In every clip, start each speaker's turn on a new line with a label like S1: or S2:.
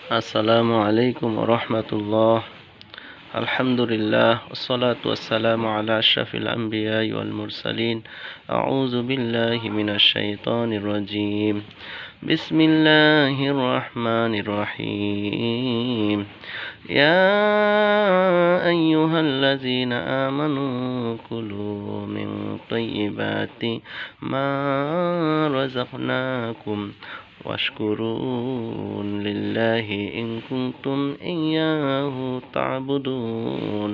S1: আসসালামু আলাইকুম রহমতুল্লাহ। আলহামদুলিল্লাহ ওয়াসসালাতু ওয়াসসালামু আলা আশরাফিল আমবিয়া ওয়াল মুরসালিন। আউযু বিল্লাহি মিনাশ শাইতানির রাজীম। বিসমিল্লাহির রহমানির রহিম। ইয়া আইয়ুহাল্লাযীনা আমানু কুলু মিন তাইয়্যিবাতি মা রাযাকনাকুম ওয়াশকুরু লিল্লাহি ইন কুনতুম ইয়্যাহু তা'বুদুন।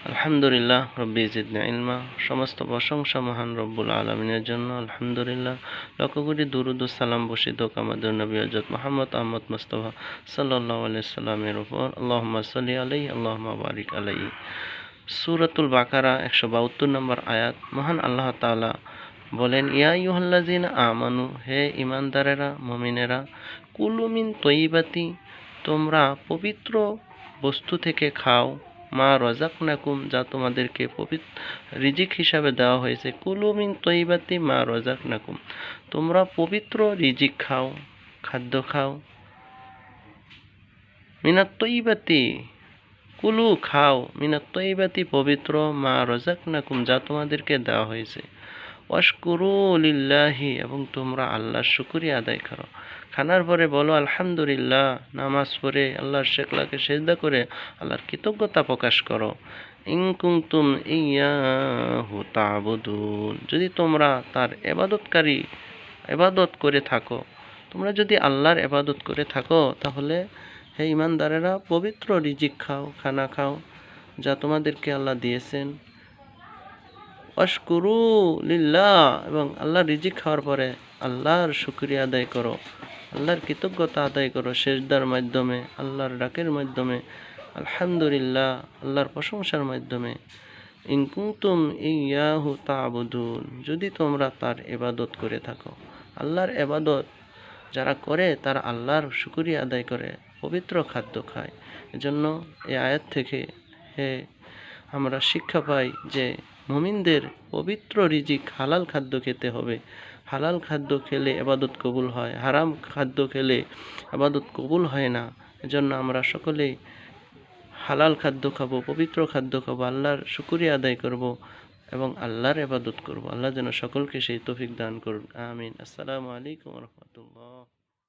S1: আলহামদুলিল্লাহ রব্বি জিদনি ইলমা। সমস্ত প্রশংসা মহান রব্বুল আলামিনের জন্য। আলহামদুলিল্লাহ। লক্ষ কোটি দুরূদ ও সালাম বর্ষিত হোক আমাদের নবী হযরত মুহাম্মদ আহমদ মুস্তাফা সাল্লাল্লাহু আলাইহি সাল্লামের উপর। আল্লাহুম্মা সাল্লি আলাইহি আল্লাহুম্মা বারিক আলাইহি। সূরাতুল বাকারা 172 নম্বর আয়াত। মহান আল্লাহ তাআলা বলেন, ইয়া আইয়ুহাল্লাযীনা আমানু, হে ঈমানদারেরা, মুমিনেরা, কুলু মিন তয়্যিবাতি, তোমরা পবিত্র বস্তু থেকে খাও, মা রাযাকনাকুম, যা তোমাদেরকে পবিত্র রিজিক হিসাবে দেওয়া হয়েছে। কুলু মিন তয়্যিবাতি মা রাযাকনাকুম, তোমরা পবিত্র রিজিক খাও, খাদ্য খাও। মিনাত তয়্যিবাতি, কুলু খাও, মিনাত তয়্যিবাতি পবিত্র, মা রাযাকনাকুম, যা তোমাদেরকে দেওয়া হয়েছে। ওয়াশকুরু লিল্লাহি, এবং তোমরা আল্লাহর শুকরিয়া আদায় করো। খানার পরে বলো আলহামদুলিল্লাহ। নামাজ পড়ে আল্লাহর শেখলাকে সেজদা করে আল্লাহর কৃতজ্ঞতা প্রকাশ করো। ইন কুনতুম ইয়্যাহু তা'বুদুন, যদি তোমরা তার ইবাদত করে থাকো, তোমরা যদি আল্লাহর ইবাদত করে থাকো, তাহলে হে ঈমানদারেরা পবিত্র রিজিক খাও, খানা খাও, যা তোমাদেরকে আল্লাহ দিয়েছেন। ওয়াশকুরু লিল্লাহ, এবং আল্লাহর রিজিক খাওয়ার পরে আল্লাহর শুকরিয়া আদায় করো, আল্লাহর কৃতজ্ঞতা আদায় করো সেজদার মাধ্যমে, আল্লাহর ডাকের মাধ্যমে, আলহামদুলিল্লাহ, আল্লাহর প্রশংসার মাধ্যমে। ইন কুনতুম ইয়্যাহু তা'বুদুন, যদি তোমরা তার ইবাদত করে থাকো। আল্লাহর ইবাদত যারা করে তারা আল্লাহর শুকরিয়া আদায় করে, পবিত্র খাদ্য খায়। এজন্য এই আয়াত থেকে আমরা শিক্ষা পাই যে মুমিনদের পবিত্র রিজিক, হালাল খাদ্য খেতে হবে। হালাল খাদ্য খেলে ইবাদত কবুল হয়, হারাম খাদ্য খেলে ইবাদত কবুল হয় না। এজন্য আমরা সকলেই হালাল খাদ্য খাবো, পবিত্র খাদ্য খাবো, আল্লাহর শুকরিয়া আদায় করব এবং আল্লাহর ইবাদত করব। আল্লাহ যেন সকলকে সেই তৌফিক দান করুন। আমিন। আসসালামু আলাইকুম ওয়া রাহমাতুল্লাহ।